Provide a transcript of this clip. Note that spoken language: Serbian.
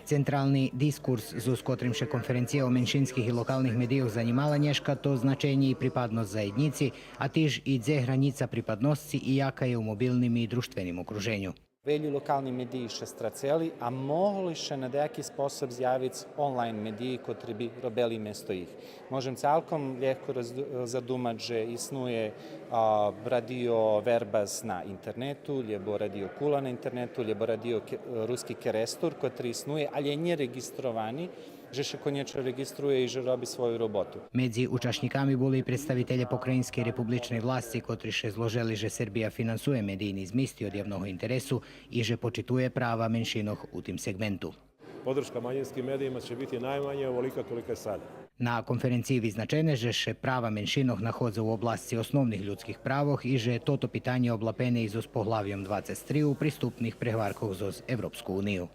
Центральний дискурс, з котрим ще конференція о меншинських і локальних медіях займала нешка, то значення і припадnost zajednici, a tiž i gdje granica pripadnosti i jaka je u mobilnim i društvenim okruženju. Velju lokalni mediji še straceli, a mohli še na dejaki sposob zjaviti online mediji, kotri bi robili mesto jih. Možem celkom ljehko zadumati, že isnuje radio Verbas na internetu, ljebo radio Kula na internetu, ljebo radio Ruski Kerestur, kotri isnuje, ali je nje registrovani, že še konječno registruje i že robi svoju robotu. Medzi učasnikami boli predstavitelje pokrajinske republične vlasti, kotri še zloželi, že Srbija finansuje medijni zmisti od javnog interesu i že počituje prava menšinoh u tim segmentu. Podrška manjinskim medijima će biti najmanje ovolika kolika je sada. Na konferenciji vyznačene, že še prava menšinoh nahodza u oblasti osnovnih ljudskih pravoh i že toto pitanje oblapene izos pohlavijom 23 u pristupnih prehvarkoh zoz Evropsku uniju.